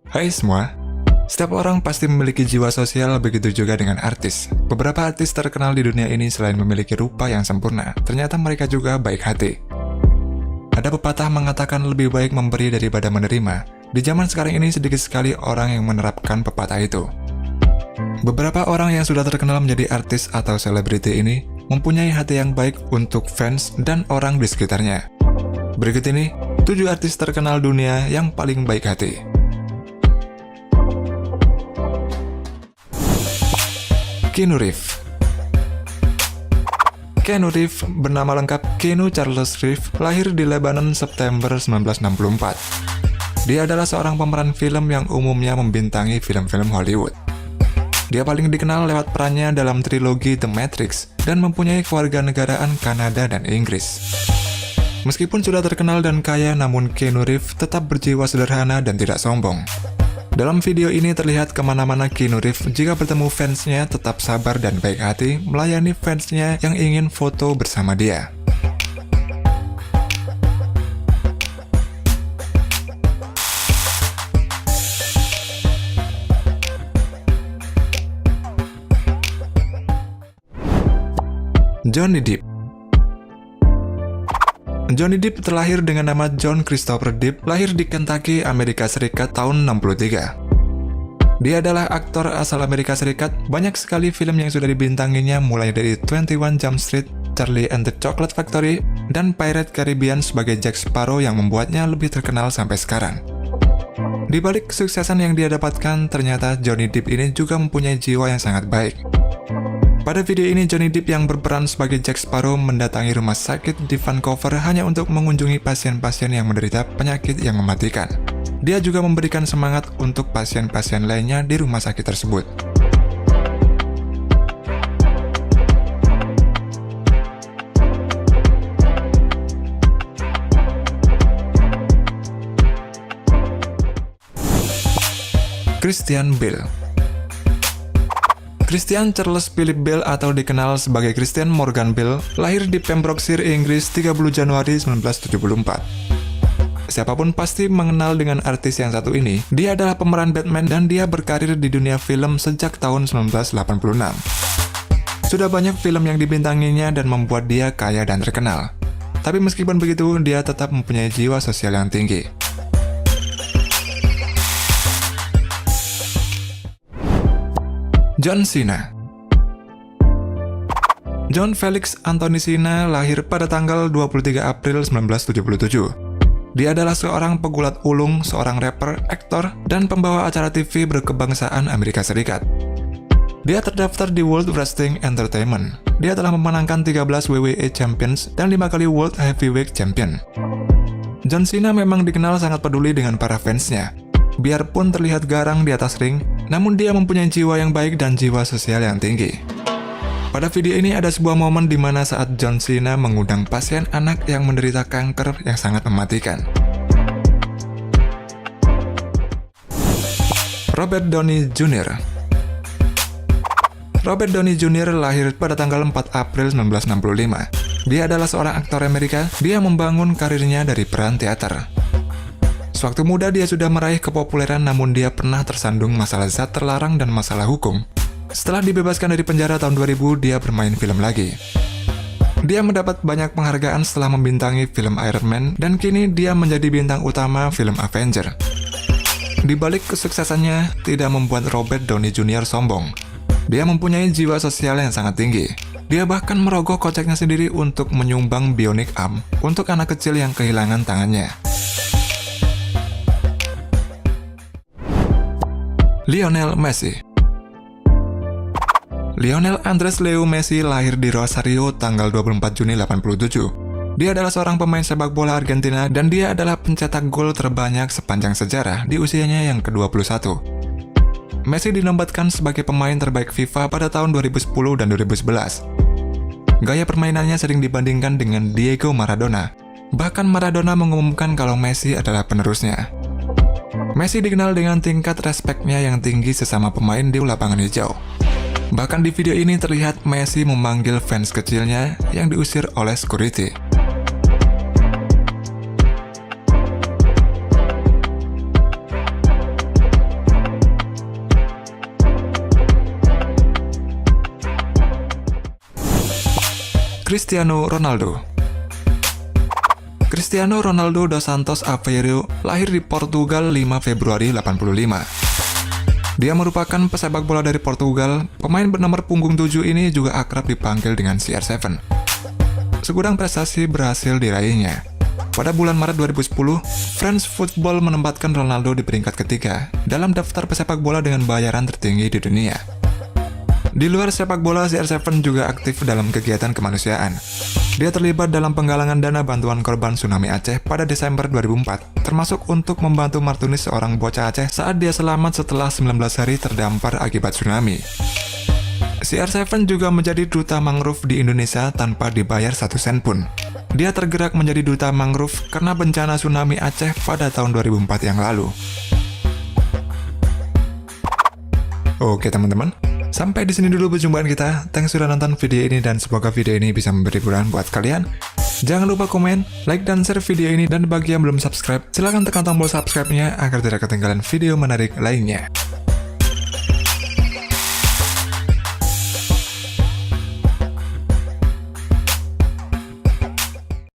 Hai semua, setiap orang pasti memiliki jiwa sosial, begitu juga dengan artis. Beberapa artis terkenal di dunia ini selain memiliki rupa yang sempurna, ternyata mereka juga baik hati. Ada pepatah mengatakan lebih baik memberi daripada menerima. Di zaman sekarang ini sedikit sekali orang yang menerapkan pepatah itu. Beberapa orang yang sudah terkenal menjadi artis atau selebriti ini mempunyai hati yang baik untuk fans dan orang di sekitarnya. Berikut ini 7 artis terkenal dunia yang paling baik hati. Keanu Reeves. Keanu Reeves bernama lengkap Keanu Charles Reeves, lahir di Lebanon September 1964. Dia adalah seorang pemeran film yang umumnya membintangi film-film Hollywood. Dia paling dikenal lewat perannya dalam trilogi The Matrix dan mempunyai kewarganegaraan Kanada dan Inggris. Meskipun sudah terkenal dan kaya, namun Keanu Reeves tetap berjiwa sederhana dan tidak sombong. Dalam video ini terlihat kemana-mana Keanu Reeves jika bertemu fansnya tetap sabar dan baik hati melayani fansnya yang ingin foto bersama dia. Johnny Depp. Johnny Depp terlahir dengan nama John Christopher Depp, lahir di Kentucky, Amerika Serikat tahun 63. Dia adalah aktor asal Amerika Serikat. Banyak sekali film yang sudah dibintanginya, mulai dari 21 Jump Street, Charlie and the Chocolate Factory, dan Pirates Caribbean sebagai Jack Sparrow yang membuatnya lebih terkenal sampai sekarang. Di balik kesuksesan yang dia dapatkan, ternyata Johnny Depp ini juga mempunyai jiwa yang sangat baik. Pada video ini, Johnny Depp yang berperan sebagai Jack Sparrow mendatangi rumah sakit di Vancouver hanya untuk mengunjungi pasien-pasien yang menderita penyakit yang mematikan. Dia juga memberikan semangat untuk pasien-pasien lainnya di rumah sakit tersebut. Christian Bale. Christian Charles Philip Bale atau dikenal sebagai Christian Morgan Bale lahir di Pembrokeshire, Inggris 30 Januari 1974. Siapapun pasti mengenal dengan artis yang satu ini. Dia adalah pemeran Batman dan dia berkarir di dunia film sejak tahun 1986. Sudah banyak film yang dibintanginya dan membuat dia kaya dan terkenal. Tapi meskipun begitu, dia tetap mempunyai jiwa sosial yang tinggi. John Cena. John Felix Anthony Cena lahir pada tanggal 23 April 1977. Dia adalah seorang pegulat ulung, seorang rapper, aktor, dan pembawa acara TV berkebangsaan Amerika Serikat. Dia terdaftar di World Wrestling Entertainment. Dia telah memenangkan 13 WWE Champions dan 5 kali World Heavyweight Champion. John Cena memang dikenal sangat peduli dengan para fansnya. Biarpun terlihat garang di atas ring, namun dia mempunyai jiwa yang baik dan jiwa sosial yang tinggi. Pada video ini ada sebuah momen di mana saat John Cena mengundang pasien anak yang menderita kanker yang sangat mematikan. Robert Downey Jr. Robert Downey Jr. lahir pada tanggal 4 April 1965. Dia adalah seorang aktor Amerika. Dia membangun karirnya dari peran teater. Sewaktu muda dia sudah meraih kepopuleran, namun dia pernah tersandung masalah zat terlarang dan masalah hukum. Setelah dibebaskan dari penjara tahun 2000, dia bermain film lagi. Dia mendapat banyak penghargaan setelah membintangi film Iron Man, dan kini dia menjadi bintang utama film Avenger. Di balik kesuksesannya, tidak membuat Robert Downey Jr. sombong. Dia mempunyai jiwa sosial yang sangat tinggi. Dia bahkan merogoh koceknya sendiri untuk menyumbang bionic arm untuk anak kecil yang kehilangan tangannya. Lionel Messi. Lionel Andres Leo Messi lahir di Rosario tanggal 24 Juni 87. Dia adalah seorang pemain sepak bola Argentina dan dia adalah pencetak gol terbanyak sepanjang sejarah di usianya yang ke-21. Messi dinobatkan sebagai pemain terbaik FIFA pada tahun 2010 dan 2011. Gaya permainannya sering dibandingkan dengan Diego Maradona. Bahkan Maradona mengumumkan kalau Messi adalah penerusnya. Messi dikenal dengan tingkat respeknya yang tinggi sesama pemain di lapangan hijau. Bahkan di video ini terlihat Messi memanggil fans kecilnya yang diusir oleh security. Cristiano Ronaldo. Cristiano Ronaldo dos Santos Aveiro lahir di Portugal 5 Februari 85. Dia merupakan pesepak bola dari Portugal. Pemain bernomor punggung 7 ini juga akrab dipanggil dengan CR7. Segudang prestasi berhasil diraihnya. Pada bulan Maret 2010, France Football menempatkan Ronaldo di peringkat ketiga dalam daftar pesepak bola dengan bayaran tertinggi di dunia. Di luar sepak bola, CR7 juga aktif dalam kegiatan kemanusiaan. Dia terlibat dalam penggalangan dana bantuan korban tsunami Aceh pada Desember 2004, termasuk untuk membantu Martunis, seorang bocah Aceh, saat dia selamat setelah 19 hari terdampar akibat tsunami. CR7 juga menjadi duta mangrove di Indonesia tanpa dibayar 1 sen pun. Dia tergerak menjadi duta mangrove karena bencana tsunami Aceh pada tahun 2004 yang lalu. Oke teman-teman, sampai di sini dulu perjumpaan kita. Thanks sudah nonton video ini dan semoga video ini bisa memberi hiburan buat kalian. Jangan lupa komen, like, dan share video ini, dan bagi yang belum subscribe, silahkan tekan tombol subscribe-nya agar tidak ketinggalan video menarik lainnya.